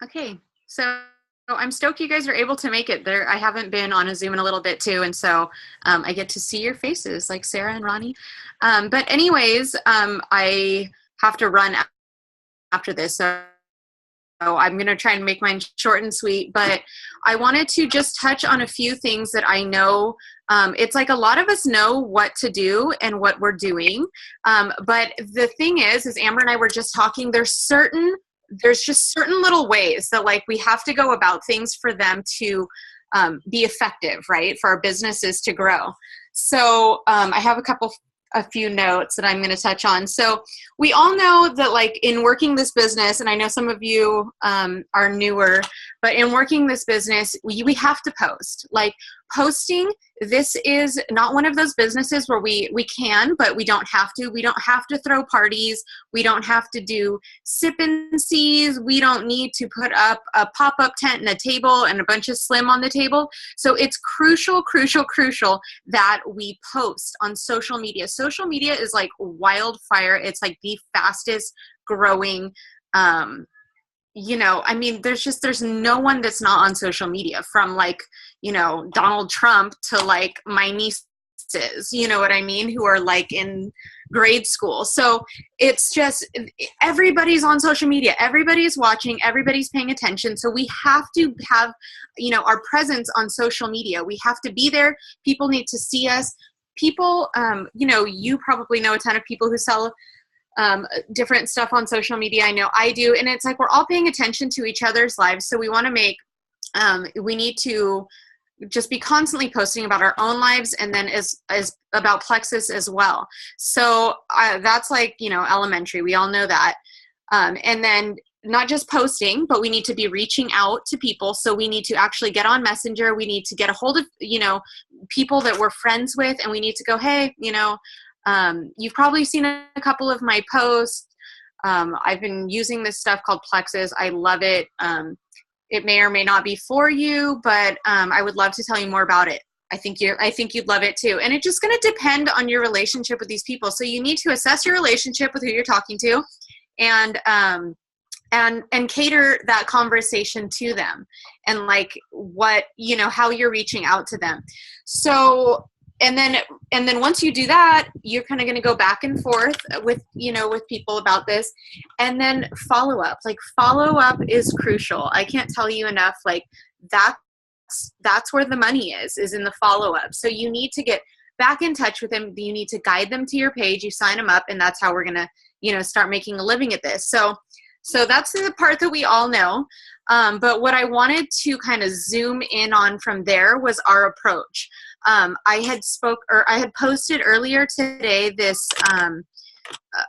Okay, so I'm stoked you guys are able to make it there. I haven't been on a Zoom in a little bit too, and so I get to see your faces, like Sarah and Ronnie. But anyways, I have to run after this, so I'm going to try and make mine short and sweet. But I wanted to just touch on a few things that I know. It's like a lot of us know what to do and what we're doing, but the thing is Amber and I were just talking. There's just certain little ways that like we have to go about things for them to be effective, right? For our businesses to grow. So I have a few notes that I'm going to touch on. So we all know that like in working this business, and I know some of you are newer, but in working this business, we have to post. Like posting, this is not one of those businesses where we can, but we don't have to. We don't have to throw parties. We don't have to do sip and sees. We don't need to put up a pop-up tent and a table and a bunch of slim on the table. So it's crucial that we post on social media. Social media is like wildfire. It's like the fastest growing I mean, there's no one that's not on social media, from like, Donald Trump to like my nieces, you know what I mean, who are like in grade school. So it's just, everybody's on social media, everybody's watching, everybody's paying attention. So we have to have, our presence on social media. We have to be there. People need to see us. People, you probably know a ton of people who sell different stuff on social media. I know I do. And it's like, we're all paying attention to each other's lives. So we want to we need to just be constantly posting about our own lives, and then as about Plexus as well. So that's like, elementary. We all know that. And then not just posting, but we need to be reaching out to people. So we need to actually get on Messenger. We need to get a hold of, people that we're friends with, and we need to go, hey, you've probably seen a couple of my posts. I've been using this stuff called Plexus. I love it. It may or may not be for you, but I would love to tell you more about it. I think you'd love it too. And it's just going to depend on your relationship with these people. So you need to assess your relationship with who you're talking to, and cater that conversation to them, and like what, how you're reaching out to them. So And then once you do that, you're kind of going to go back and forth with people about this. And then follow up. Like, follow up is crucial. I can't tell you enough. Like, that's where the money is in the follow up. So you need to get back in touch with them. You need to guide them to your page. You sign them up, and that's how we're going to, start making a living at this. So that's the part that we all know. But what I wanted to kind of zoom in on from there was our approach. I had posted earlier today this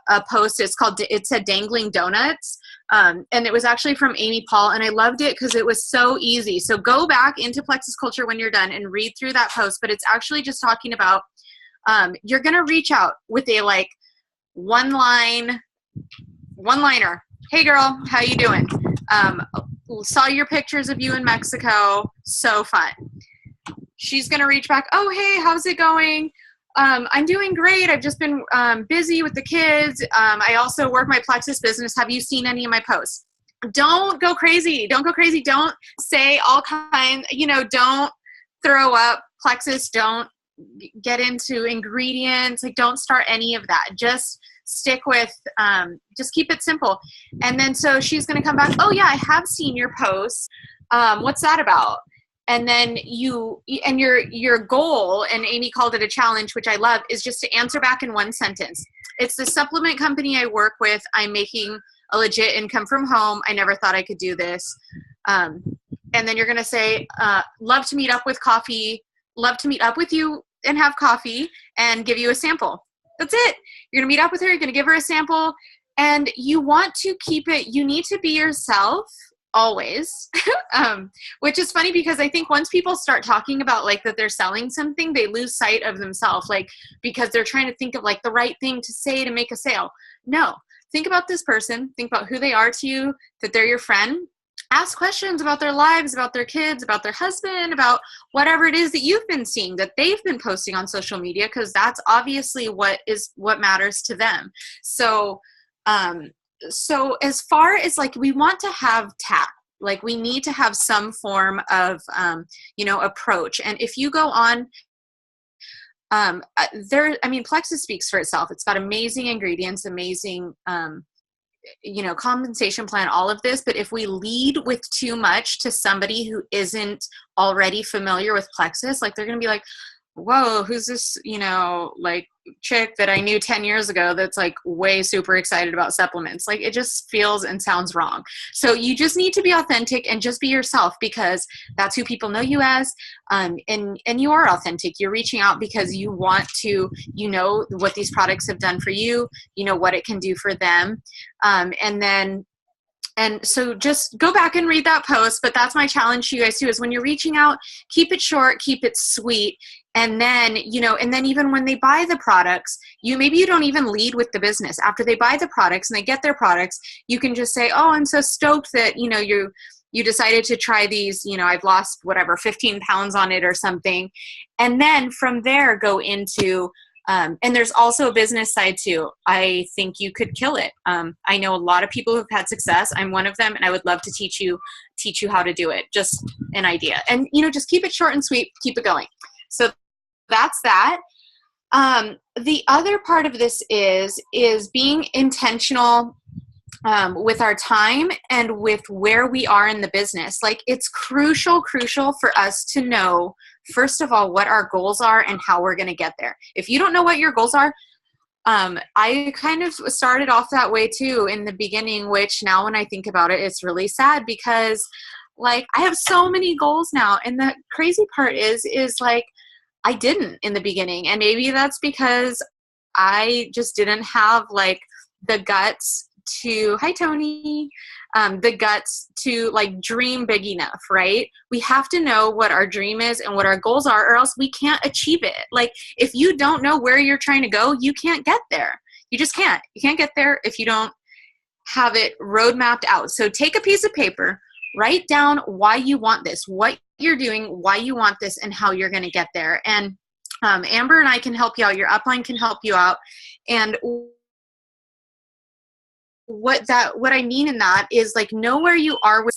a post. It said Dangling Donuts, and it was actually from Amy Paul, and I loved it because it was so easy. So go back into Plexus Culture when you're done and read through that post. But it's actually just talking about you're gonna reach out with a like one-liner. Hey girl, how you doing? Saw your pictures of you in Mexico. So fun. She's going to reach back. Oh, hey, how's it going? I'm doing great. I've just been busy with the kids. I also work my Plexus business. Have you seen any of my posts? Don't go crazy. Don't say all kinds, don't throw up Plexus. Don't get into ingredients. Like, don't start any of that. Just stick with, just keep it simple. And then so she's going to come back. Oh yeah, I have seen your posts. What's that about? And then your goal, and Amy called it a challenge, which I love, is just to answer back in one sentence. It's the supplement company I work with. I'm making a legit income from home. I never thought I could do this. And then you're going to say, love to meet up with you and have coffee and give you a sample. That's it. You're going to meet up with her. You're going to give her a sample, and you want to keep it. You need to be yourself always, which is funny because I think once people start talking about like that they're selling something, they lose sight of themselves, like because they're trying to think of like the right thing to say to make a sale. No, think about this person, think about who they are to you, that they're your friend. Ask questions about their lives, about their kids, about their husband, about whatever it is that you've been seeing that they've been posting on social media, because that's obviously what matters to them. So as far as like, we want to have tact. Like we need to have some form of, approach. And if you go on, Plexus speaks for itself. It's got amazing ingredients, amazing, compensation plan, all of this. But if we lead with too much to somebody who isn't already familiar with Plexus, like they're going to be like, whoa, who's this, like chick that I knew 10 years ago that's like way super excited about supplements. Like it just feels and sounds wrong. So you just need to be authentic and just be yourself, because that's who people know you as. And you are authentic. You're reaching out because you want to, what these products have done for you, what it can do for them. And so just go back and read that post. But that's my challenge to you guys too, is when you're reaching out, keep it short, keep it sweet. And then, even when they buy the products, maybe you don't even lead with the business. After they buy the products and they get their products, you can just say, oh, I'm so stoked that, you decided to try these, I've lost 15 pounds on it or something. And then from there go into, and there's also a business side too. I think you could kill it. I know a lot of people who've had success. I'm one of them, and I would love to teach you how to do it. Just an idea. And, just keep it short and sweet, keep it going. So that's that. The other part of this is being intentional with our time and with where we are in the business. Like it's crucial for us to know, first of all, what our goals are and how we're going to get there. If you don't know what your goals are, I kind of started off that way too in the beginning, which now when I think about it, it's really sad because like I have so many goals now. And the crazy part is like, I didn't in the beginning. And maybe that's because I just didn't have like the guts to, hi Tony, the guts to like dream big enough, right? We have to know what our dream is and what our goals are, or else we can't achieve it. Like if you don't know where you're trying to go, you can't get there. You just can't. You can't get there if you don't have it road mapped out. So take a piece of paper, write down why you want this, what you're doing, why you want this, and how you're going to get there. And Amber and I can help you out. Your upline can help you out. And what I mean in that is like know where you are with,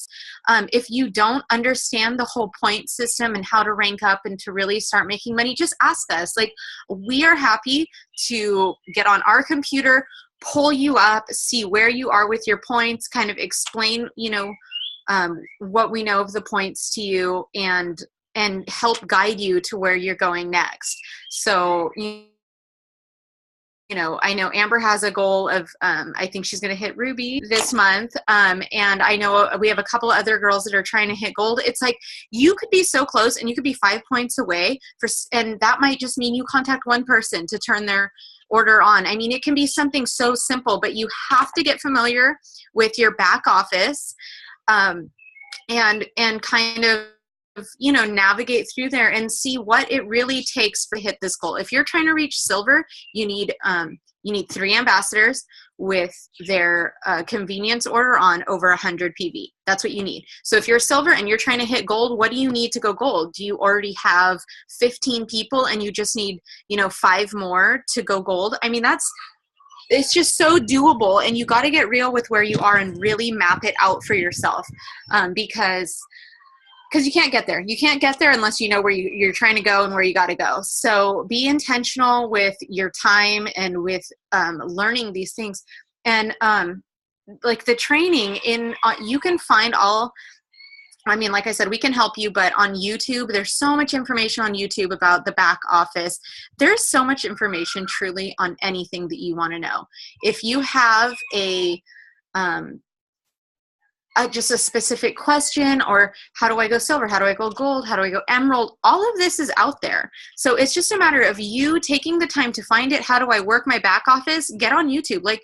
if you don't understand the whole point system and how to rank up and to really start making money, just ask us. Like we are happy to get on our computer, pull you up, see where you are with your points, kind of explain, what we know of the points to you and help guide you to where you're going next. So, I know Amber has a goal of, I think she's going to hit Ruby this month. And I know we have a couple of other girls that are trying to hit gold. It's like, you could be so close and you could be 5 points away and that might just mean you contact one person to turn their order on. I mean, it can be something so simple, but you have to get familiar with your back office, and kind of, navigate through there and see what it really takes to hit this goal. If you're trying to reach silver, you need 3 ambassadors with their convenience order on over 100 PV. That's what you need. So if you're silver and you're trying to hit gold, what do you need to go gold? Do you already have 15 people and you just need, 5 more to go gold? I mean, it's just so doable, and you got to get real with where you are and really map it out for yourself, because you can't get there. You can't get there unless you know where you're trying to go and where you got to go. So be intentional with your time and with learning these things. And like the training you can find all, like I said, we can help you, but on YouTube, there's so much information on YouTube about the back office. There's so much information truly on anything that you want to know. If you have just a specific question, or how do I go silver? How do I go gold? How do I go emerald? All of this is out there. So it's just a matter of you taking the time to find it. How do I work my back office? Get on YouTube. Like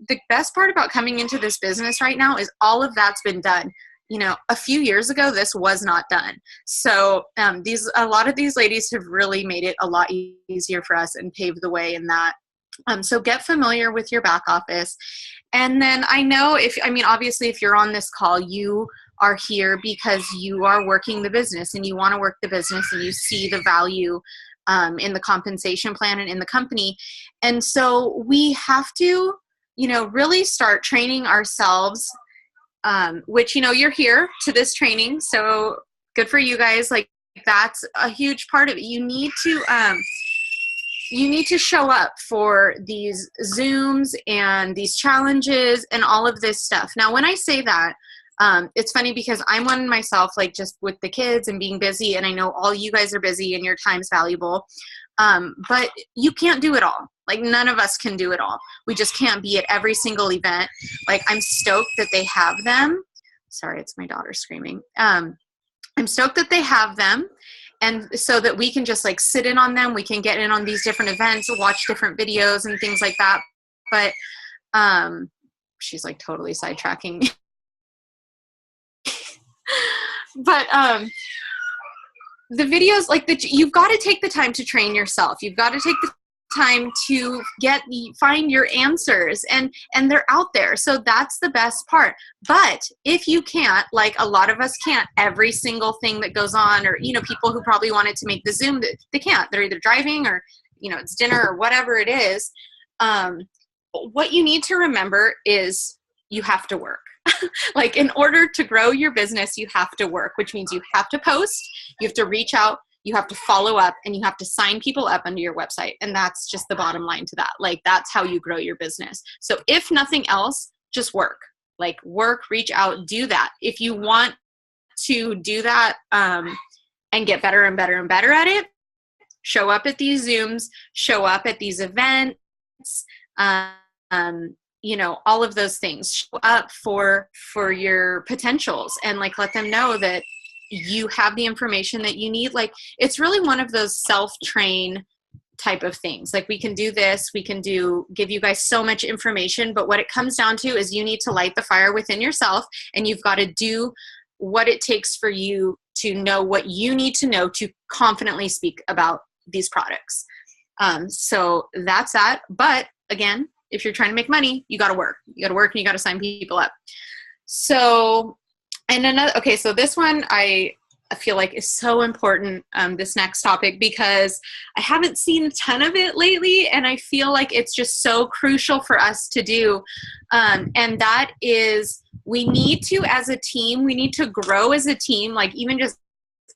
the best part about coming into this business right now is all of that's been done. A few years ago, this was not done. So a lot of these ladies have really made it a lot easier for us and paved the way in that. So get familiar with your back office. And then I know obviously if you're on this call, you are here because you are working the business and you want to work the business and you see the value in the compensation plan and in the company. And so we have to, really start training ourselves which, you know, you're here to this training, so good for you guys. Like, that's a huge part of it. You need to show up for these Zooms and these challenges and all of this stuff. Now, when I say that, it's funny because I'm one myself, like just with the kids and being busy, and I know all you guys are busy and your time's valuable, but you can't do it all. Like, none of us can do it all. We just can't be at every single event. Like, I'm stoked that they have them. Sorry, it's my daughter screaming. I'm stoked that they have them, and so that we can just like sit in on them. We can get in on these different events, watch different videos and things like that. But she's like totally sidetracking me. But the videos, like, you've got to take the time to train yourself. You've got to take the time to find your answers, and they're out there. So that's the best part. But if you can't, like a lot of us can't, every single thing that goes on, or, you know, people who probably wanted to make the Zoom, they can't. They're either driving or, you know, it's dinner or whatever it is. What you need to remember is you have to work. Like, in order to grow your business, you have to work, which means you have to post, you have to reach out, you have to follow up, and you have to sign people up onto your website. And that's just the bottom line to that. Like, that's how you grow your business. So if nothing else, just work. Like, work, reach out, do that. If you want to do that and get better and better and better at it, show up at these Zooms, show up at these events, you know, all of those things. Show up for your potentials, and like let them know that you have the information that you need. Like, it's really one of those self-train type of things. Like, we can do this, we can give you guys so much information, but what it comes down to is you need to light the fire within yourself, and you've got to do what it takes for you to know what you need to know to confidently speak about these products. So that's that. But again, if you're trying to make money, you got to work. You got to work, and you got to sign people up. So, and another, okay, so this one I feel like is so important, this next topic, because I haven't seen a ton of it lately, and I feel like it's just so crucial for us to do. And that is, we need to, as a team, we need to grow as a team. Like, even just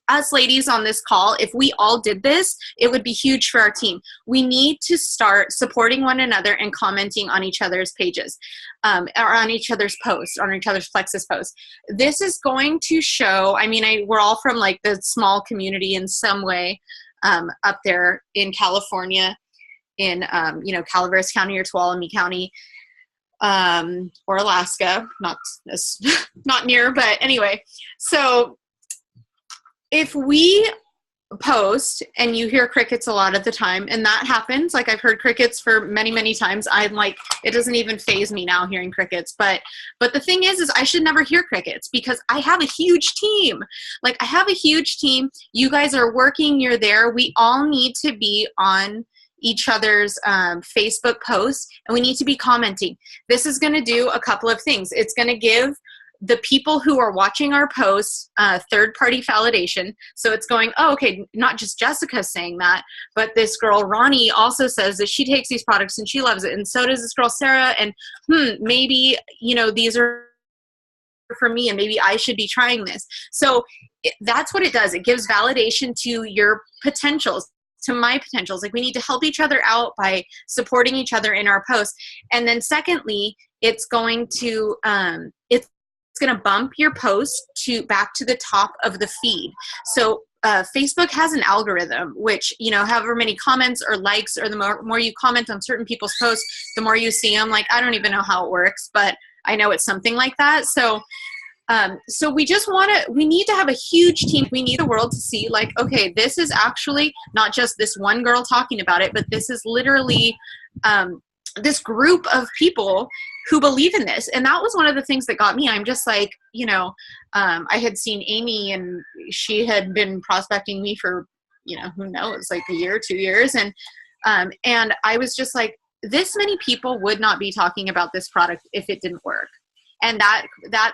us ladies on this call, if we all did this, it would be huge for our team. We need to start supporting one another and commenting on each other's pages, or on each other's posts, on each other's Plexus posts. This is going to show, I mean, we're all from like the small community in some way, up there in California, in, you know, Calaveras County or Tuolumne County, or Alaska, not near, but anyway. So if we post and you hear crickets a lot of the time, and that happens, like I've heard crickets for many, many times. I'm like, it doesn't even faze me now hearing crickets. But the thing is I should never hear crickets, because I have a huge team. Like, I have a huge team. You guys are working, you're there. We all need to be on each other's Facebook posts, and we need to be commenting. This is going to do a couple of things. It's going to give the people who are watching our posts third-party validation. So it's going, oh, okay, not just Jessica saying that, but this girl Ronnie also says that she takes these products and she loves it, and so does this girl Sarah, and maybe, you know, these are for me, and maybe I should be trying this. So that's what it does. It gives validation to your potentials, to my potentials. Like, we need to help each other out by supporting each other in our posts. And then secondly, it's going to it's going to bump your post back to the top of the feed. So Facebook has an algorithm, which, you know, however many comments or likes, or the more you comment on certain people's posts, the more you see them. Like, I don't even know how it works, but I know it's something like that. So so we need to have a huge team. We need the world to see, like, okay, this is actually not just this one girl talking about it, but this is literally this group of people who believe in this. And that was one of the things that got me. I'm just like, you know, I had seen Amy, and she had been prospecting me for, you know, who knows, like a year, 2 years. And I was just like, this many people would not be talking about this product if it didn't work. And that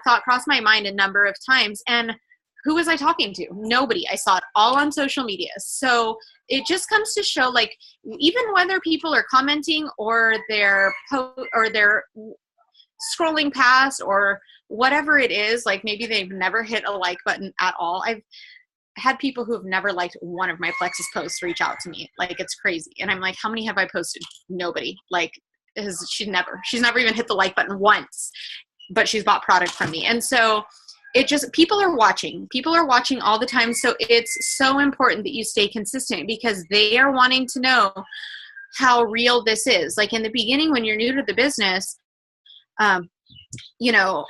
thought crossed my mind a number of times. And who was I talking to? Nobody. I saw it all on social media. So it just comes to show, like, even whether people are commenting or they're scrolling past or whatever it is, like maybe they've never hit a like button at all. I've had people who have never liked one of my Plexus posts reach out to me. Like, it's crazy. And I'm like, how many have I posted? Nobody. Like, she's never even hit the like button once, but she's bought product from me. And so it just, people are watching all the time. So it's so important that you stay consistent because they are wanting to know how real this is. Like in the beginning, when you're new to the business, you know,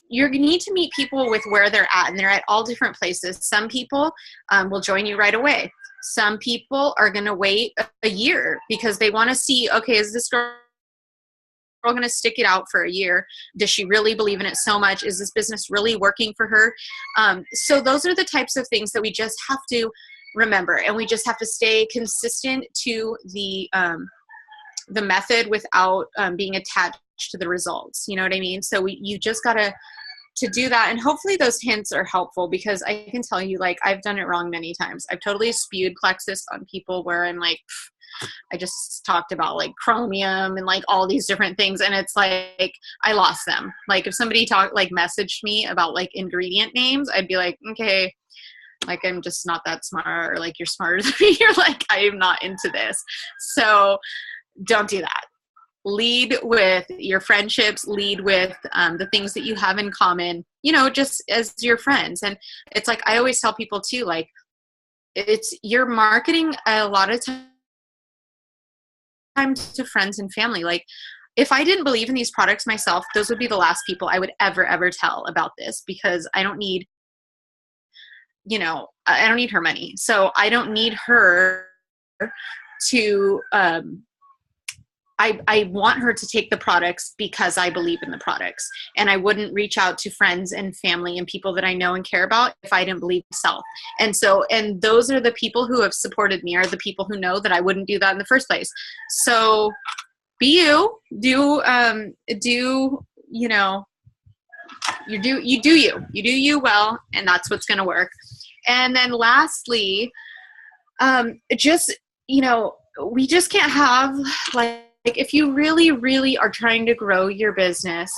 you need to meet people with where they're at, and they're at all different places. Some people will join you right away. Some people are going to wait a year because they want to see, okay, is this girl going to stick it out for a year? Does she really believe in it so much? Is this business really working for her? So those are the types of things that we just have to remember, and we just have to stay consistent to the method without being attached to the results. You know what I mean? So you just got to do that. And hopefully those hints are helpful, because I can tell you, like, I've done it wrong many times. I've totally spewed Plexus on people where I'm like, I just talked about like chromium and like all these different things, and it's like I lost them. Like if somebody messaged me about like ingredient names, I'd be like, okay, like I'm just not that smart, or like you're smarter than me. You're like, I am not into this. So don't do that. Lead with your friendships, lead with the things that you have in common, you know, just as your friends. And it's like, I always tell people too, like, you're marketing a lot of times to friends and family. Like if I didn't believe in these products myself, those would be the last people I would ever tell about this, because I don't need, you know, I don't need her money. So I don't need her to, I want her to take the products because I believe in the products, and I wouldn't reach out to friends and family and people that I know and care about if I didn't believe myself. And so, and those are the people who have supported me, are the people who know that I wouldn't do that in the first place. So be you, you know, you do you well, and that's what's going to work. And then lastly, just, you know, we just can't have like if you really are trying to grow your business,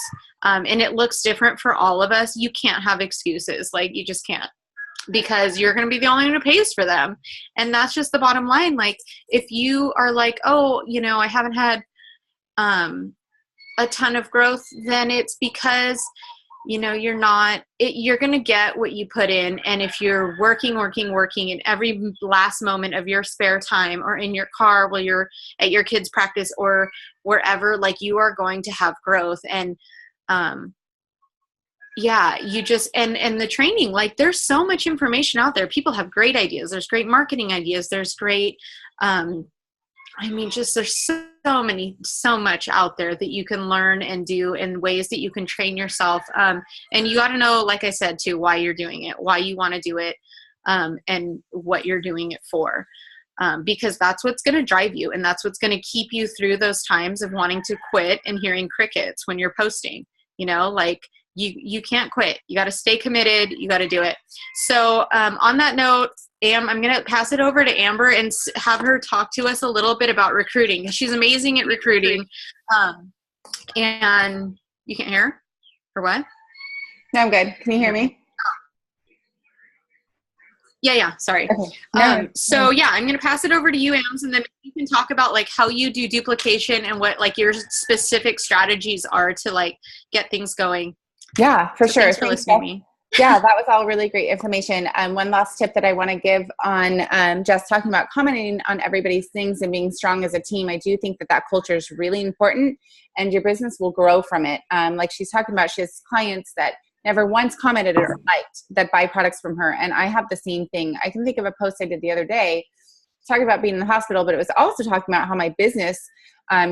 and it looks different for all of us, you can't have excuses. Like you just can't, because you're going to be the only one who pays for them. And that's just the bottom line. Like if you are like, oh, you know, I haven't had a ton of growth, then it's because, you know, you're going to get what you put in. And if you're working in every last moment of your spare time, or in your car while you're at your kids' practice or wherever, like you are going to have growth. And, yeah, you just, and the training, like there's so much information out there. People have great ideas. There's great marketing ideas. There's great, I mean, just there's so much out there that you can learn and do, in ways that you can train yourself. And you got to know, like I said, too, why you're doing it, why you want to do it, and what you're doing it for. Because that's what's going to drive you, and that's what's going to keep you through those times of wanting to quit and hearing crickets when you're posting, you know, like you can't quit. You got to stay committed. You got to do it. So on that note, I'm going to pass it over to Amber and have her talk to us a little bit about recruiting, because she's amazing at recruiting. And you can't hear her? Or what? No, I'm good. Can you hear me? Yeah. Sorry. Okay. So yeah, I'm going to pass it over to you, Ams, and then you can talk about like how you do duplication and what like your specific strategies are to like get things going. Yeah, for sure. Thanks for listening to me. Yeah, that was all really great information. One last tip that I want to give on just talking about commenting on everybody's things and being strong as a team. I do think that culture is really important, and your business will grow from it. Like she's talking about, she has clients that never once commented or liked that buy products from her. And I have the same thing. I can think of a post I did the other day talking about being in the hospital, but it was also talking about how my business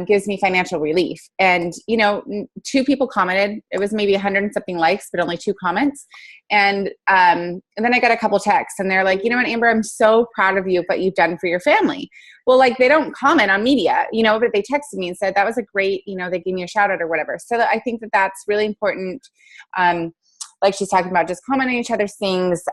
gives me financial relief. And, you know, 2 people commented. It was maybe 100 and something likes, but only 2 comments. And then I got a couple texts, and they're like, you know what, Amber, I'm so proud of you of what you've done for your family. Well, like they don't comment on media, you know, but they texted me and said, that was a great, you know, they gave me a shout out or whatever. So I think that that's really important. Like she's talking about just commenting on each other's things.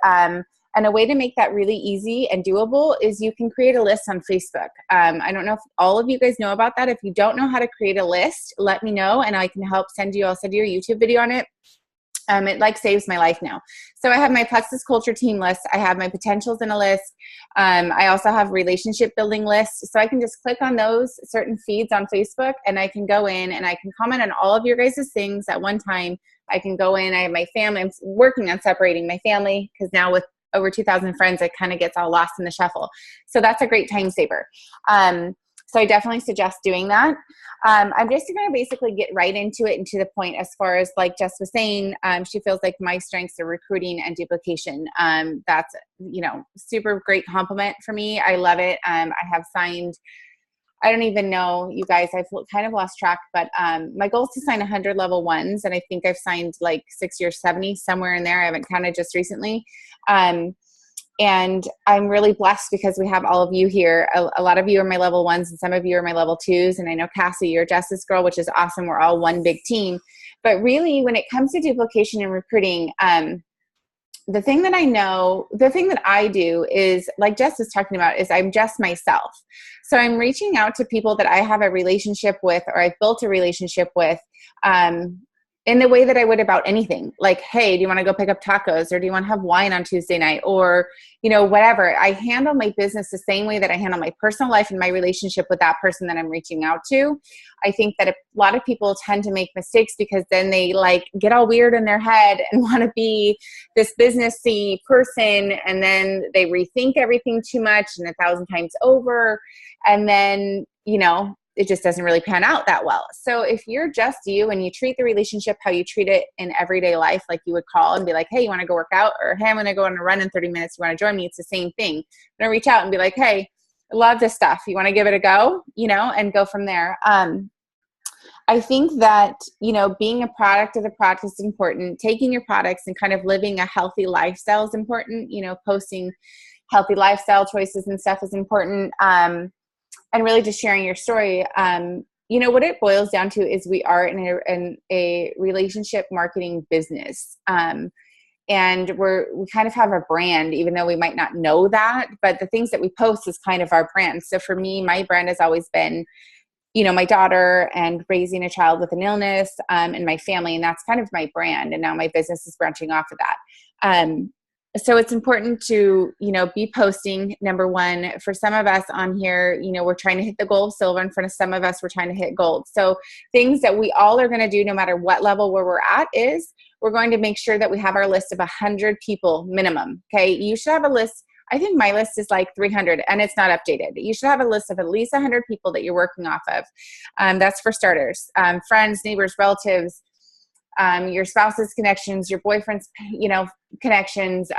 And a way to make that really easy and doable is you can create a list on Facebook. I don't know if all of you guys know about that. If you don't know how to create a list, let me know and I can help I'll send you a YouTube video on it. It like saves my life now. So I have my Plexus Culture Team list. I have my potentials in a list. I also have relationship building lists. So I can just click on those certain feeds on Facebook and I can go in and I can comment on all of your guys' things at one time. I can go in, I have my family. I'm working on separating my family because now with over 2,000 friends, it kind of gets all lost in the shuffle. So that's a great time saver. So I definitely suggest doing that. I'm just going to basically get right into it and to the point as far as like Jess was saying, she feels like my strengths are recruiting and duplication. That's, super great compliment for me. I love it. I have signed, I don't even know, you guys, I've kind of lost track, but my goal is to sign 100 level ones. And I think I've signed like 60 or 70, somewhere in there. I haven't counted just recently. And I'm really blessed because we have all of you here. A lot of you are my level ones and some of you are my level twos. And I know Cassie, you're Jess's girl, which is awesome. We're all one big team. But really, when it comes to duplication and recruiting, the thing that I do is, like Jess was talking about, is I'm just myself. So I'm reaching out to people that I have a relationship with or I've built a relationship with, in the way that I would about anything. Like, hey, do you want to go pick up tacos or do you want to have wine on Tuesday night or, whatever. I handle my business the same way that I handle my personal life and my relationship with that person that I'm reaching out to. I think that a lot of people tend to make mistakes because then they like get all weird in their head and want to be this businessy person. And then they rethink everything too much and 1,000 times over. And then, it just doesn't really pan out that well. So if you're just you and you treat the relationship how you treat it in everyday life, like you would call and be like, hey, you want to go work out? Or, hey, I'm going to go on a run in 30 minutes. You want to join me? It's the same thing. I'm going to reach out and be like, hey, I love this stuff. You want to give it a go, and go from there. I think that, being a product of the product is important. Taking your products and kind of living a healthy lifestyle is important. Posting healthy lifestyle choices and stuff is important. And really just sharing your story. What it boils down to is we are in a relationship marketing business. And we kind of have a brand, even though we might not know that, but the things that we post is kind of our brand. So for me, my brand has always been, my daughter and raising a child with an illness, and my family, and that's kind of my brand. And now my business is branching off of that. So it's important to, be posting, number one. For some of us on here, we're trying to hit the goal of silver. And for some of us, we're trying to hit gold. So things that we all are going to do, no matter what level where we're at, is we're going to make sure that we have our list of 100 people minimum. Okay. You should have a list. I think my list is like 300 and it's not updated. You should have a list of at least 100 people that you're working off of. That's for starters. Friends, neighbors, relatives, your spouse's connections, your boyfriend's, connections,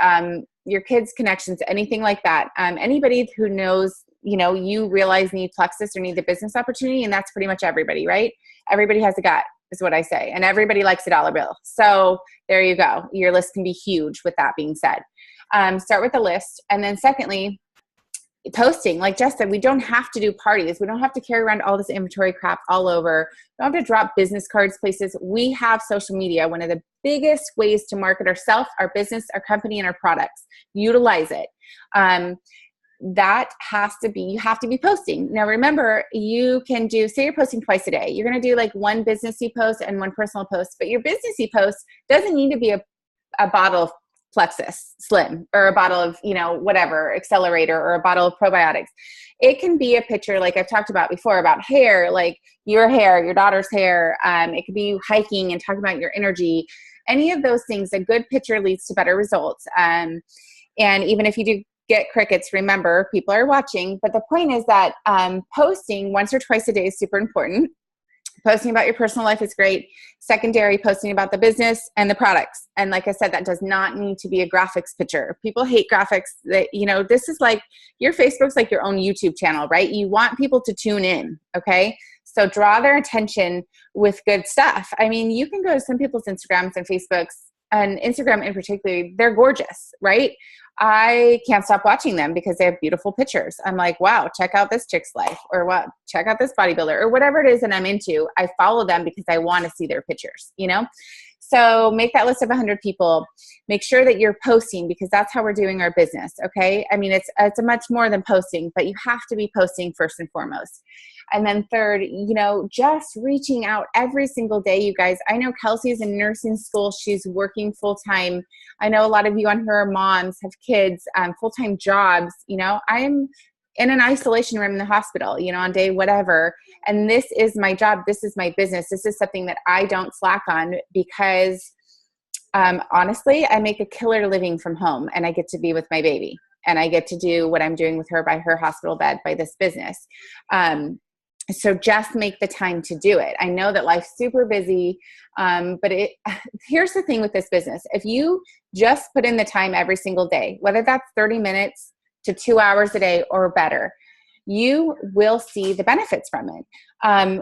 your kids' connections, anything like that. Anybody who knows, you realize need Plexus or need the business opportunity. And that's pretty much everybody, right? Everybody has a gut is what I say. And everybody likes a dollar bill. So there you go. Your list can be huge with that being said. Start with the list. And then secondly, posting. Like Jess said, we don't have to do parties. We don't have to carry around all this inventory crap all over. We don't have to drop business cards places. We have social media, one of the biggest ways to market ourselves, our business, our company, and our products. Utilize it. You have to be posting. Now remember, you can say you're posting twice a day. You're going to do like one businessy post and one personal post, but your businessy post doesn't need to be a bottle of Plexus Slim or a bottle of, whatever, Accelerator or a bottle of probiotics. It can be a picture like I've talked about before about hair, like your hair, your daughter's hair. It could be hiking and talking about your energy. Any of those things, a good picture leads to better results. And even if you do get crickets, remember, people are watching. But the point is that posting once or twice a day is super important. Posting about your personal life is great. Secondary, posting about the business and the products. And like I said, that does not need to be a graphics picture. People hate graphics. This is like your Facebook's like your own YouTube channel, right? You want people to tune in, okay? So draw their attention with good stuff. I mean, you can go to some people's Instagrams and Facebooks, and Instagram in particular, they're gorgeous, right? I can't stop watching them because they have beautiful pictures. I'm like, wow, check out this chick's life, or what? Check out this bodybuilder, or whatever it is that I'm into. I follow them because I want to see their pictures, So make that list of 100 people. Make sure that you're posting, because that's how we're doing our business. Okay. I mean, it's a much more than posting, but you have to be posting first and foremost. And then third, just reaching out every single day, you guys. I know Kelsey's in nursing school. She's working full time. I know a lot of you on here are moms, have kids, full-time jobs. I'm in an isolation room in the hospital, on day whatever. And this is my job. This is my business. This is something that I don't slack on, because honestly, I make a killer living from home, and I get to be with my baby, and I get to do what I'm doing with her by her hospital bed, by this business. So just make the time to do it. I know that life's super busy, but here's the thing with this business. If you just put in the time every single day, whether that's 30 minutes to 2 hours a day or better, you will see the benefits from it.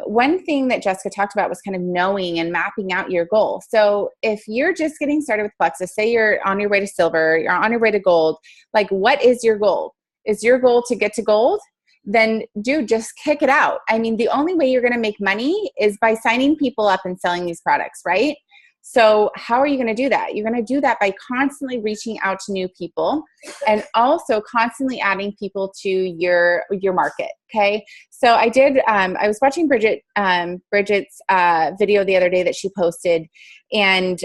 One thing that Jessica talked about was kind of knowing and mapping out your goal. So if you're just getting started with Plexus, say you're on your way to silver, you're on your way to gold, like, what is your goal? Is your goal to get to gold? Then dude, just kick it out. I mean, the only way you're going to make money is by signing people up and selling these products, right? So how are you going to do that? You're going to do that by constantly reaching out to new people, and also constantly adding people to your market. Okay. So I was watching Bridget's video the other day that she posted, and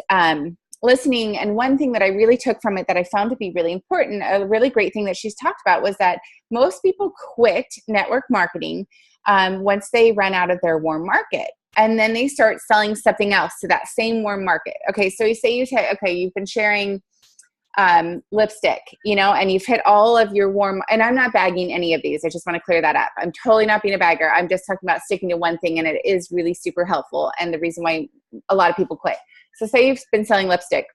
listening. And one thing that I really took from it that I found to be really important, a really great thing that she's talked about, was that most people quit network marketing once they run out of their warm market. And then they start selling something else to that same warm market. Okay, so you've been sharing lipstick, and you've hit all of your warm, and I'm not bagging any of these. I just want to clear that up. I'm totally not being a bagger. I'm just talking about sticking to one thing, and it is really super helpful. And the reason why a lot of people quit. So say you've been selling lipstick,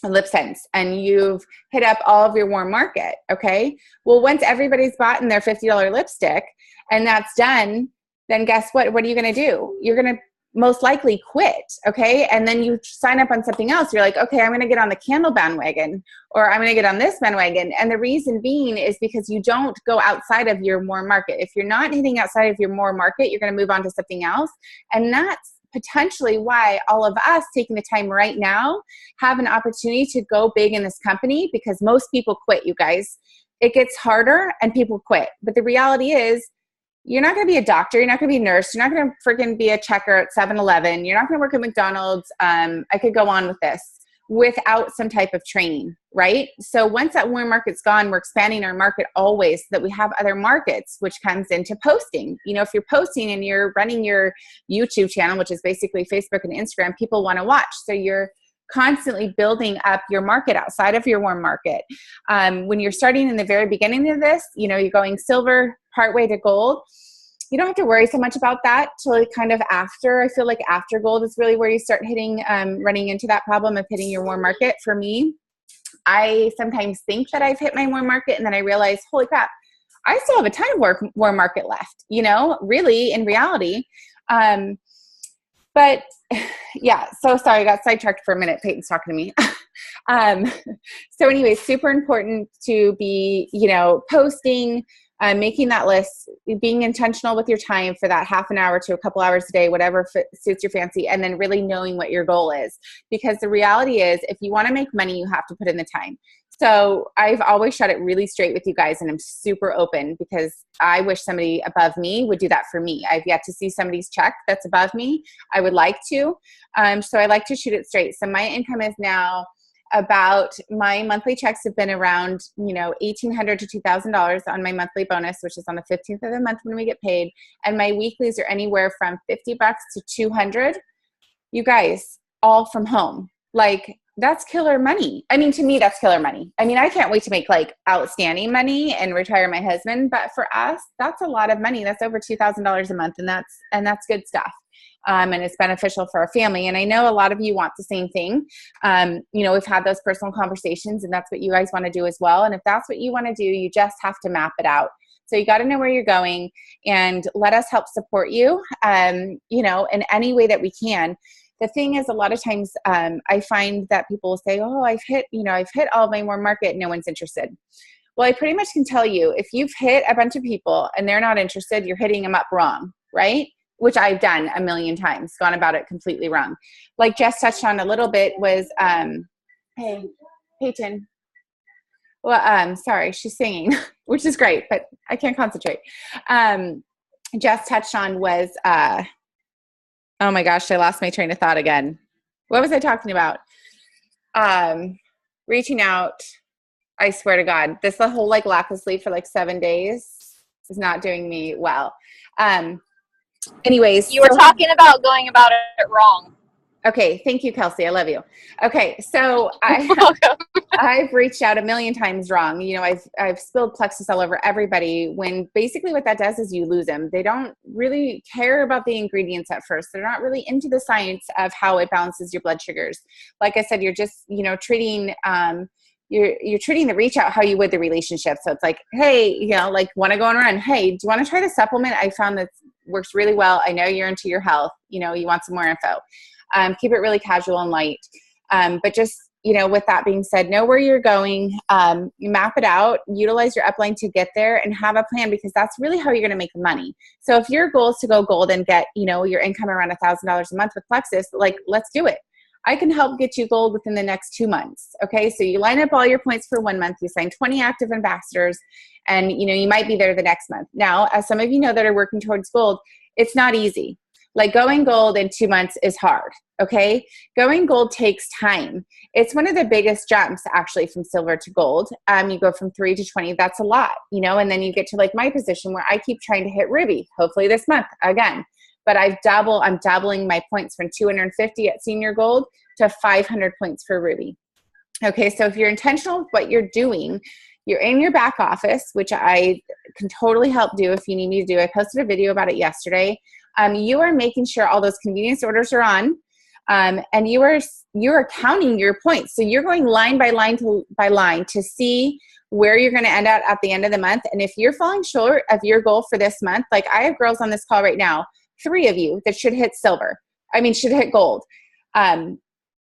lip scents, and you've hit up all of your warm market. Okay. Well, once everybody's bought in their $50 lipstick and that's done, then guess what? What are you going to do? You're going to most likely quit. Okay. And then you sign up on something else. You're like, okay, I'm going to get on the candle bandwagon, or I'm going to get on this bandwagon. And the reason being is because you don't go outside of your warm market. If you're not hitting outside of your warm market, you're going to move on to something else. And that's potentially why all of us taking the time right now have an opportunity to go big in this company, because most people quit, you guys. It gets harder and people quit. But the reality is, you're not going to be a doctor. You're not going to be a nurse. You're not going to freaking be a checker at 7-Eleven. You're not going to work at McDonald's. I could go on with this without some type of training, right? So once that warm market's gone, we're expanding our market always so that we have other markets, which comes into posting. If you're posting and you're running your YouTube channel, which is basically Facebook and Instagram, people want to watch. So you're constantly building up your market outside of your warm market. When you're starting in the very beginning of this, you're going silver, partway to gold. You don't have to worry so much about that till kind of after. I feel like after gold is really where you start running into that problem of hitting your warm market. For me, I sometimes think that I've hit my warm market, and then I realize, holy crap, I still have a ton of warm market left, really in reality. But yeah, so sorry, I got sidetracked for a minute. Peyton's talking to me. So anyway, super important to be, posting, making that list, being intentional with your time for that half an hour to a couple hours a day, whatever suits your fancy, and then really knowing what your goal is. Because the reality is, if you want to make money, you have to put in the time. So I've always shot it really straight with you guys, and I'm super open because I wish somebody above me would do that for me. I've yet to see somebody's check that's above me. I would like to. So I like to shoot it straight. So my income is now my monthly checks have been around, $1,800 to $2,000 on my monthly bonus, which is on the 15th of the month when we get paid. And my weeklies are anywhere from $50 to $200. You guys, all from home. Like, that's killer money. I mean, to me, that's killer money. I mean, I can't wait to make outstanding money and retire my husband. But for us, that's a lot of money. That's over $2,000 a month. And that's good stuff. And it's beneficial for our family. And I know a lot of you want the same thing. We've had those personal conversations, and that's what you guys want to do as well. And if that's what you want to do, you just have to map it out. So you got to know where you're going, and let us help support you, in any way that we can. The thing is, a lot of times I find that people say, oh, I've hit all of my warm market. No one's interested. Well, I pretty much can tell you, if you've hit a bunch of people and they're not interested, you're hitting them up wrong, right? which I've done a million times, gone about it completely wrong. Like Jess touched on a little bit was, hey, Peyton. Well, sorry, she's singing, which is great, but I can't concentrate. Jess touched on was, oh my gosh, I lost my train of thought again. What was I talking about? Reaching out. I swear to God, this the whole like lack of sleep for like 7 days is not doing me well. Anyways. You were talking about going about it wrong. Okay. Thank you, Kelsey. I love you. Okay. So I've reached out a million times wrong. You know, I've spilled Plexus all over everybody when basically what that does is you lose them. They don't really care about the ingredients at first. They're not really into the science of how it balances your blood sugars. Like I said, you're just, you know, treating, you're treating the reach out how you would the relationship. So it's like, hey, you know, like want to go on a run. Hey, do you want to try the supplement? I found that works really well. I know you're into your health. You know, you want some more info. Keep it really casual and light. But just, you know, with that being said, know where you're going, map it out, utilize your upline to get there and have a plan because that's really how you're going to make the money. So if your goal is to go gold and get, you know, your income around $1,000 a month with Plexus, like, let's do it. I can help get you gold within the next 2 months. Okay. So you line up all your points for 1 month, you sign 20 active ambassadors and, you know, you might be there the next month. Now, as some of you know that are working towards gold, it's not easy. Like going gold in 2 months is hard. Okay. Going gold takes time. It's one of the biggest jumps actually from silver to gold. You go from 3 to 20. That's a lot, you know, and then you get to like my position where I keep trying to hit ruby, hopefully this month again. But I'm doubling my points from 250 at senior gold to 500 points for ruby. Okay, so if you're intentional with what you're doing, you're in your back office, which I can totally help do if you need me to do. I posted a video about it yesterday. You are making sure all those convenience orders are on, and you are counting your points. So you're going line by line to see where you're going to end up at the end of the month. And if you're falling short of your goal for this month, like I have girls on this call right now, 3 of you that should hit should hit gold.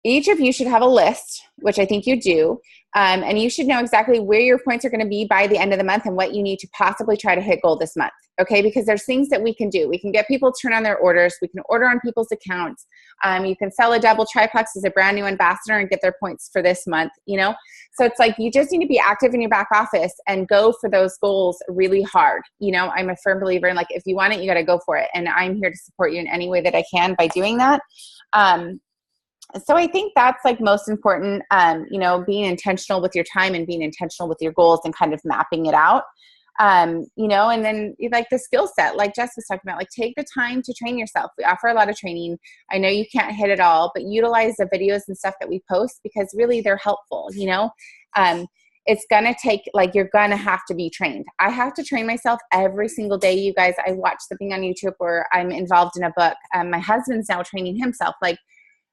Each of you should have a list, which I think you do, and you should know exactly where your points are going to be by the end of the month and what you need to possibly try to hit gold this month, okay? Because there's things that we can do. We can get people to turn on their orders. We can order on people's accounts. You can sell a double triplex as a brand new ambassador and get their points for this month, you know? So it's like you just need to be active in your back office and go for those goals really hard. You know, I'm a firm believer in like, if you want it, you got to go for it. And I'm here to support you in any way that I can by doing that. So I think that's like most important, you know, being intentional with your time and being intentional with your goals and kind of mapping it out, you know, and then like the skill set, like Jess was talking about, like take the time to train yourself. We offer a lot of training. I know you can't hit it all, but utilize the videos and stuff that we post because really they're helpful, you know. It's going to take, like, you're going to have to be trained. I have to train myself every single day. You guys, I watch something on YouTube where I'm involved in a book. My husband's now training himself. Like,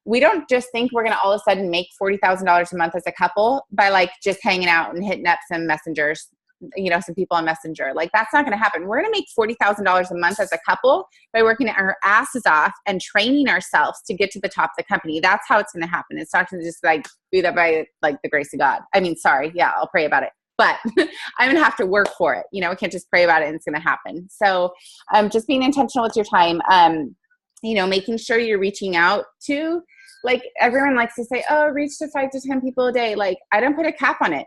we don't just think we're going to all of a sudden make $40,000 a month as a couple by like just hanging out and hitting up some messengers, you know, some people on Messenger. Like that's not going to happen. We're going to make $40,000 a month as a couple by working our asses off and training ourselves to get to the top of the company. That's how it's going to happen. It's not going to just like do that by like the grace of God. I mean, sorry. Yeah, I'll pray about it, but I'm going to have to work for it. You know, I can't just pray about it and it's going to happen. So just being intentional with your time, you know, making sure you're reaching out to, like everyone likes to say, oh, reach to 5 to 10 people a day. Like I don't put a cap on it.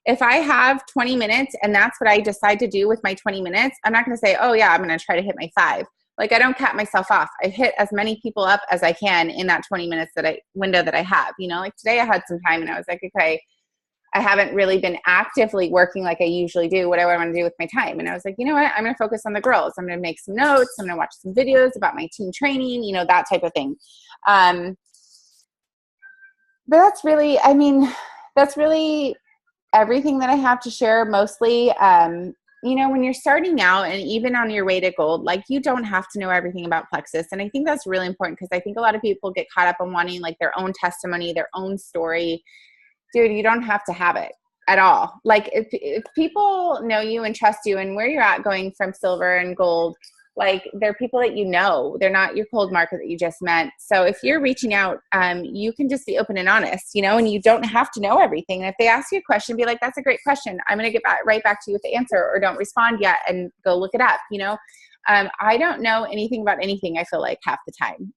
If I have 20 minutes and that's what I decide to do with my 20 minutes, I'm not going to say, oh yeah, I'm going to try to hit my 5. Like I don't cap myself off. I hit as many people up as I can in that 20 minutes window that I have, you know, like today I had some time and I was like, okay, I haven't really been actively working like I usually do, what I want to do with my time. And I was like, you know what, I'm going to focus on the girls. I'm going to make some notes. I'm going to watch some videos about my team training, you know, that type of thing. But that's really, I mean, that's really everything that I have to share mostly. You know, when you're starting out and even on your way to gold, like you don't have to know everything about Plexus. And I think that's really important because I think a lot of people get caught up on wanting like their own testimony, their own story. Dude, you don't have to have it at all. Like if people know you and trust you and where you're at going from silver and gold, like they're people that you know, they're not your cold market that you just met. So if you're reaching out, you can just be open and honest, you know, and you don't have to know everything. And if they ask you a question, be like, that's a great question. I'm going to get right back to you with the answer, or don't respond yet and go look it up, you know. I don't know anything about anything, I feel like, half the time.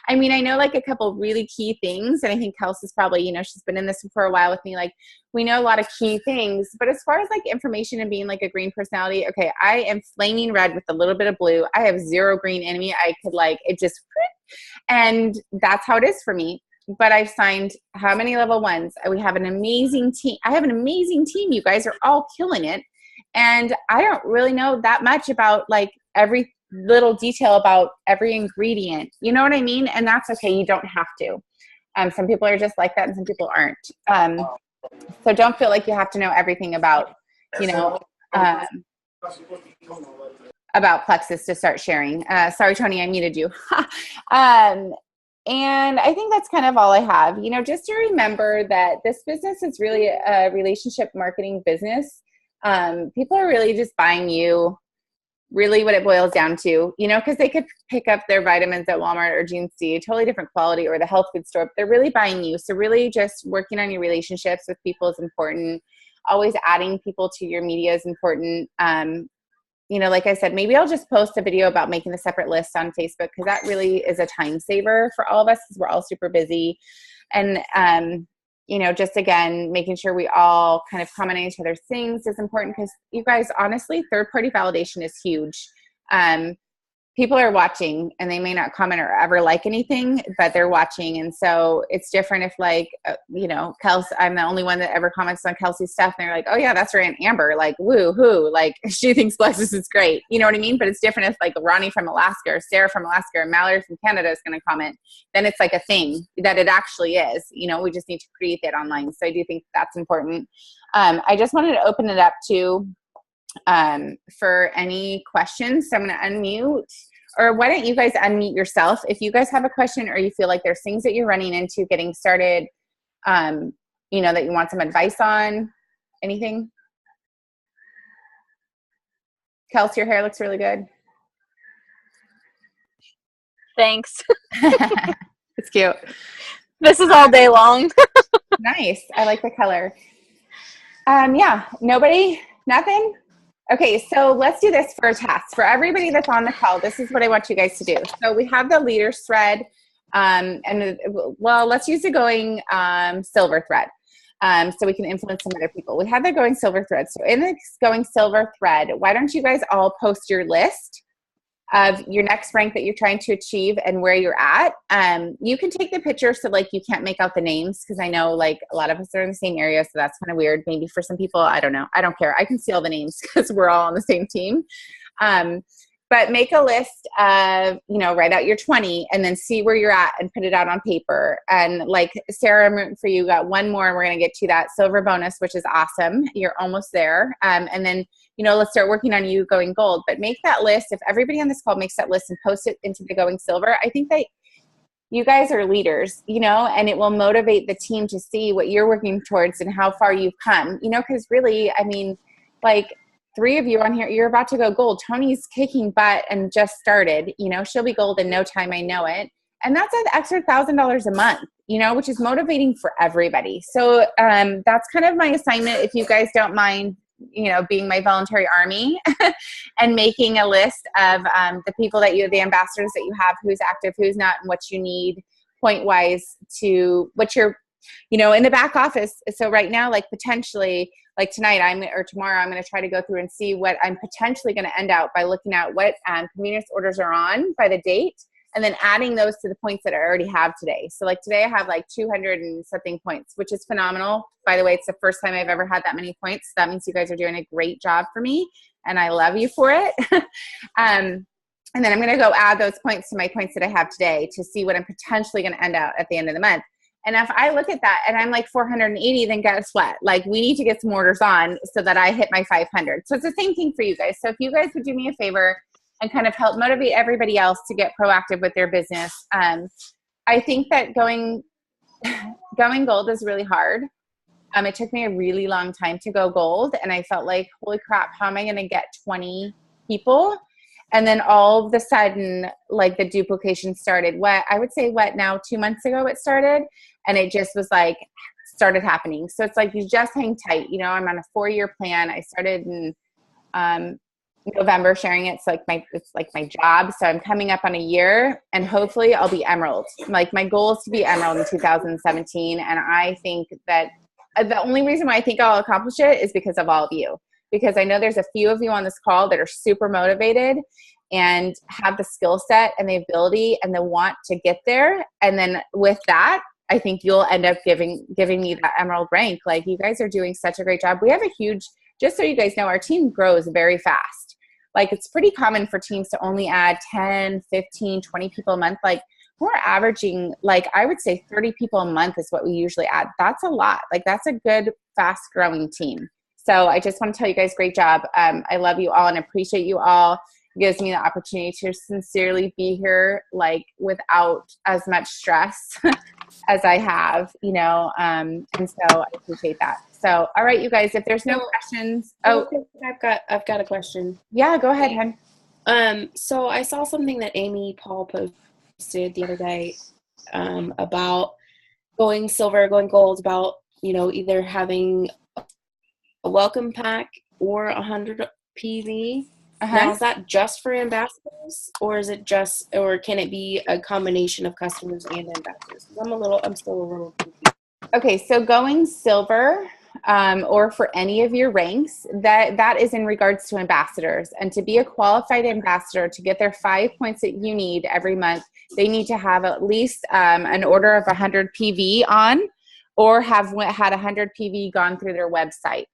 I mean, I know like a couple really key things, and I think Kelsey's probably, you know, she's been in this for a while with me. Like, we know a lot of key things, but as far as like information and being like a green personality, okay, I am flaming red with a little bit of blue. I have zero green in me. I could like, it just, and that's how it is for me. But I've signed how many level ones? We have an amazing team. I have an amazing team. You guys are all killing it. And I don't really know that much about like every little detail about every ingredient. You know what I mean? And that's okay. You don't have to. Some people are just like that and some people aren't. So don't feel like you have to know everything about, you know, about Plexus to start sharing. Sorry, Tony, I muted you. And I think that's kind of all I have. You know, just to remember that this business is really a relationship marketing business. People are really just buying you, really what it boils down to, you know, because they could pick up their vitamins at Walmart or GNC, totally different quality, or the health food store, but they're really buying you. So really just working on your relationships with people is important. Always adding people to your media is important. You know, like I said, maybe I'll just post a video about making a separate list on Facebook, because that really is a time saver for all of us, because we're all super busy. And, you know, just again, making sure we all kind of comment on each other's things is important, because you guys, honestly, third-party validation is huge. People are watching, and they may not comment or ever like anything, but they're watching. And so it's different if like, you know, Kelsey, I'm the only one that ever comments on Kelsey's stuff, and they're like, oh yeah, that's her Aunt Amber. Like, woo-hoo. Like, she thinks Plexus is great. You know what I mean? But it's different if like Ronnie from Alaska or Sarah from Alaska or Mallory from Canada is going to comment. Then it's like a thing that it actually is. You know, we just need to create that online. So I do think that's important. I just wanted to open it up to for any questions. So I'm going to unmute, or why don't you guys unmute yourself if you guys have a question, or you feel like there's things that you're running into getting started, you know, that you want some advice on. Anything? Kelsey, your hair looks really good. Thanks. It's cute. This is all day long. Nice. I like the color. Yeah, nobody, nothing. Okay, so let's do this for a task. For everybody that's on the call, this is what I want you guys to do. So we have the leaders thread, and well, let's use the going silver thread, so we can influence some other people. We have the going silver thread. So in the going silver thread, why don't you guys all post your list of your next rank that you're trying to achieve and where you're at. You can take the picture so like you can't make out the names, because I know like a lot of us are in the same area, so that's kind of weird. Maybe for some people, I don't know. I don't care. I can see all the names because we're all on the same team. But make a list of, you know, write out your 20 and then see where you're at and put it out on paper. And like Sarah, I'm rooting for you. Got one more and we're going to get to that silver bonus, which is awesome. You're almost there. And then, you know, let's start working on you going gold. But make that list. If everybody on this call makes that list and post it into the going silver, I think that you guys are leaders, you know, and it will motivate the team to see what you're working towards and how far you've come, you know, because really, I mean, like, 3 of you on here, you're about to go gold. Tony's kicking butt and just started. You know, she'll be gold in no time. I know it. And that's an extra $1,000 a month, you know, which is motivating for everybody. So that's kind of my assignment. If you guys don't mind, you know, being my voluntary army and making a list of the people that you, the ambassadors that you have, who's active, who's not, and what you need point wise to what you're, you know, in the back office. So right now, like potentially, like tonight or tomorrow, I'm going to try to go through and see what I'm potentially going to end out by looking at what convenience orders are on by the date, and then adding those to the points that I already have today. So like today I have like 200 and something points, which is phenomenal. By the way, it's the first time I've ever had that many points. So that means you guys are doing a great job for me, and I love you for it. And then I'm going to go add those points to my points that I have today to see what I'm potentially going to end out at the end of the month. And if I look at that and I'm like 480, then guess what? Like we need to get some orders on so that I hit my 500. So it's the same thing for you guys. So if you guys would do me a favor and kind of help motivate everybody else to get proactive with their business. I think that going gold is really hard. It took me a really long time to go gold, and I felt like, holy crap, how am I going to get 20 people? And then all of a sudden, like the duplication started. I would say 2 months ago it started, and it just was like started happening. So it's like you just hang tight. You know, I'm on a 4-year plan. I started in November sharing it. It's like my job. So I'm coming up on a year, and hopefully I'll be Emerald. Like my goal is to be Emerald in 2017. And I think that the only reason why I think I'll accomplish it is because of all of you, because I know there's a few of you on this call that are super motivated and have the skill set and the ability and the want to get there. And then with that, I think you'll end up giving me that Emerald rank. Like you guys are doing such a great job. We have a huge, just so you guys know, our team grows very fast. Like it's pretty common for teams to only add 10, 15, 20 people a month. Like we're averaging, like I would say 30 people a month is what we usually add. That's a lot. Like that's a good, fast growing team. So I just want to tell you guys, great job. I love you all and appreciate you all. It gives me the opportunity to sincerely be here, like without as much stress as I have, you know, and so I appreciate that. So, all right, you guys, if there's no questions. Oh, I've got a question. Yeah, go ahead, hon. So I saw something that Amy Paul posted the other day about going silver, going gold, about, you know, either having a welcome pack or 100 PV. Now, is that just for ambassadors, or is it just, or can it be a combination of customers and ambassadors? I'm still a little confused. Okay, so going silver, or for any of your ranks, that is in regards to ambassadors. And to be a qualified ambassador, to get their 5 points that you need every month, they need to have at least an order of 100 PV on, or have had 100 PV gone through their website.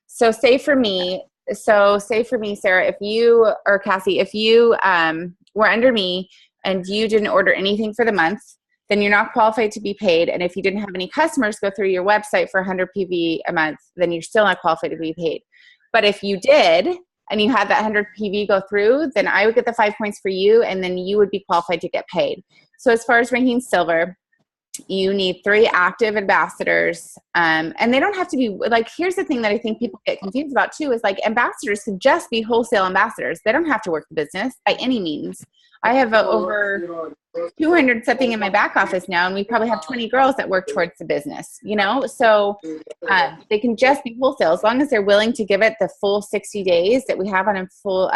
So say for me, Sarah, if you, or Cassie, if you were under me and you didn't order anything for the month, then you're not qualified to be paid. And if you didn't have any customers go through your website for 100 PV a month, then you're still not qualified to be paid. But if you did, and you had that 100 PV go through, then I would get the 5 points for you, and then you would be qualified to get paid. So as far as ranking silver, you need 3 active ambassadors, and they don't have to be, like, here's the thing that I think people get confused about too, is like ambassadors can just be wholesale ambassadors. They don't have to work the business by any means. I have over 200 something in my back office now, and we probably have 20 girls that work towards the business, you know? So they can just be wholesale as long as they're willing to give it the full 60 days that we have on a full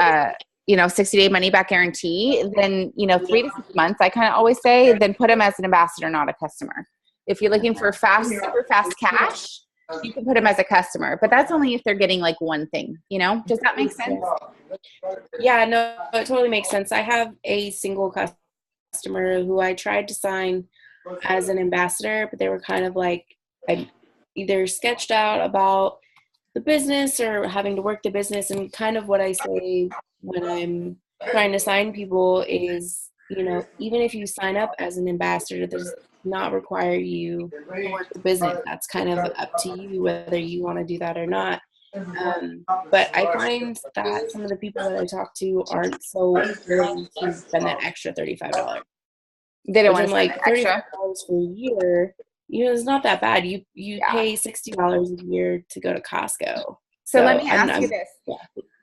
60-day money back guarantee. Then, 3 to 6 months, I kind of always say, then put them as an ambassador, not a customer. If you're looking for super fast cash, you can put them as a customer, but that's only if they're getting like one thing, Does that make sense? Yeah, no, it totally makes sense. I have a single customer who I tried to sign as an ambassador, but they were kind of like, I either sketched out about the business or having to work the business. And kind of what I say when I'm trying to sign people is, even if you sign up as an ambassador, does not require you to work the business. That's kind of up to you whether you want to do that or not. But I find that some of the people that I talk to aren't so willing to spend that extra $35. They don't want to like $35 for a year. It's not that bad. You pay $60 a year to go to Costco. So let me ask you this: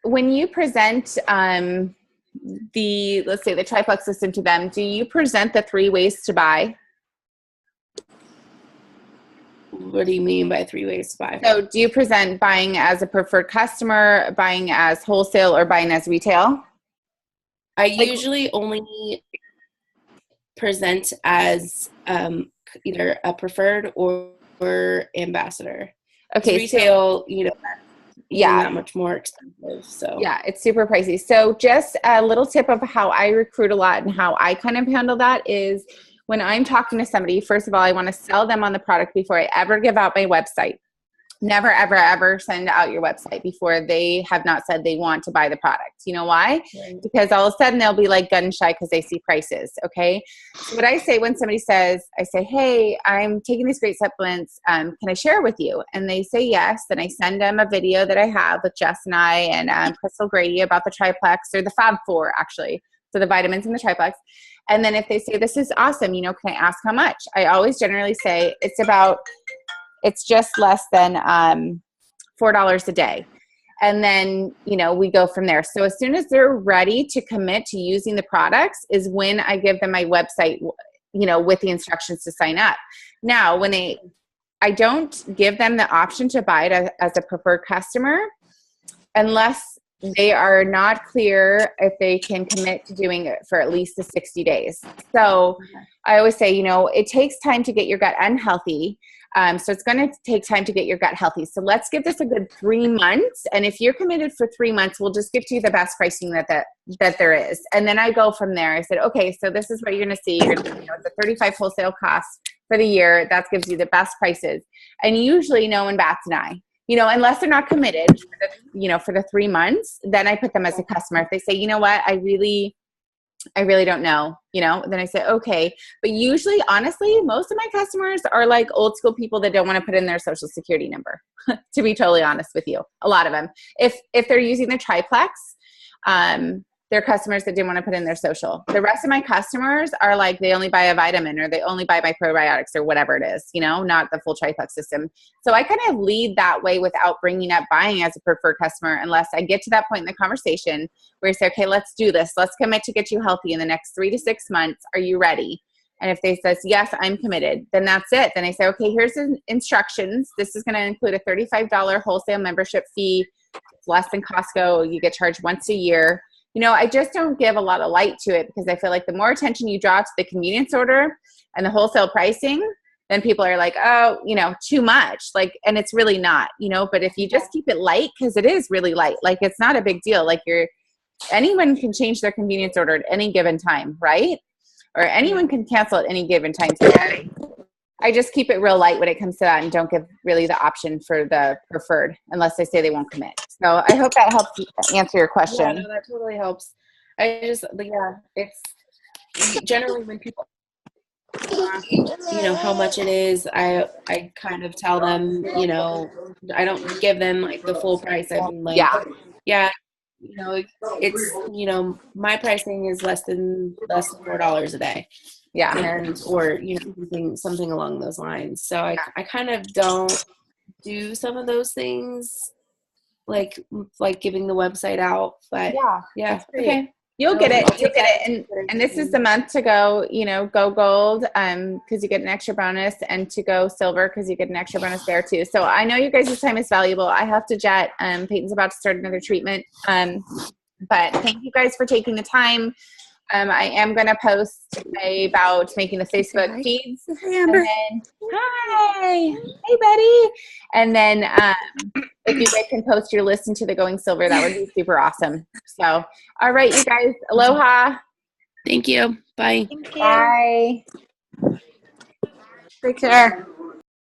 when you present let's say the triplex system to them, do you present the 3 ways to buy? What do you mean by 3 ways to buy? So do you present buying as a preferred customer, buying as wholesale, or buying as retail? I usually only present as either a preferred or ambassador. Okay, retail, that much more expensive. So yeah, it's super pricey. So just a little tip of how I recruit a lot and how I kind of handle that is, when I'm talking to somebody, first of all, I want to sell them on the product before I ever give out my website. Never, ever, ever send out your website before they have not said they want to buy the product. You know why? Right. Because all of a sudden they'll be like gun shy because they see prices. Okay. So what I say when somebody says, I say, hey, I'm taking these great supplements. Can I share with you? And they say yes. Then I send them a video that I have with Jess and I and Crystal Grady about the triplex, or the Fab 4 actually. So the vitamins in the triplex. And then if they say, this is awesome, can I ask how much? I always generally say it's just less than $4 a day. And then, we go from there. So as soon as they're ready to commit to using the products is when I give them my website, with the instructions to sign up. Now, I don't give them the option to buy it as a preferred customer unless they are not clear if they can commit to doing it for at least the 60 days. So I always say, it takes time to get your gut unhealthy. So it's going to take time to get your gut healthy. So let's give this a good 3 months. And if you're committed for 3 months, we'll just give you the best pricing that there is. And then I go from there. I said, okay, so this is what you're going to see. You're going to see the 35 wholesale costs for the year. That gives you the best prices. And usually no one bats an eye. Unless they're not committed for the 3 months, then I put them as a customer. If they say, you know what, I really don't know, then I say, okay. But usually, honestly, most of my customers are like old school people that don't want to put in their social security number, to be totally honest with you. A lot of them, if they're using the triplex, they're customers that didn't want to put in their social. The rest of my customers are like, they only buy a vitamin or they only buy my probiotics or whatever it is, not the full triplex system. So I kind of lead that way without bringing up buying as a preferred customer unless I get to that point in the conversation where you say, okay, let's do this. Let's commit to get you healthy in the next 3 to 6 months. Are you ready? And if they says, yes, I'm committed, then that's it. Then I say, okay, here's the instructions. This is going to include a $35 wholesale membership fee. It's less than Costco. You get charged once a year. I just don't give a lot of light to it because I feel like the more attention you draw to the convenience order and the wholesale pricing, then people are like, oh, too much. Like, and it's really not, but if you just keep it light, because it is really light, like it's not a big deal. Like anyone can change their convenience order at any given time, right? Or anyone can cancel at any given time. So I just keep it real light when it comes to that and don't give really the option for the preferred unless they say they won't commit. So I hope that helps answer your question. Yeah, no, that totally helps. It's generally when people how much it is, I kind of tell them, I don't give them like the full price. I'm like, it's my pricing is less than $4 a day. Yeah. And or something along those lines. So I kind of don't do some of those things like giving the website out, but yeah. Okay. You'll get it. And this is the month to go, go gold, because you get an extra bonus, and to go silver because you get an extra bonus there too. So I know you guys' time is valuable. I have to jet. Peyton's about to start another treatment. But thank you guys for taking the time. I am going to post about making the Facebook feeds. Hey, Amber. Hi. Hey, buddy. And then if you guys can post your listen to the Going Silver, that would be super awesome. So, all right, you guys. Aloha. Thank you. Bye. Thank you. Bye. Take care.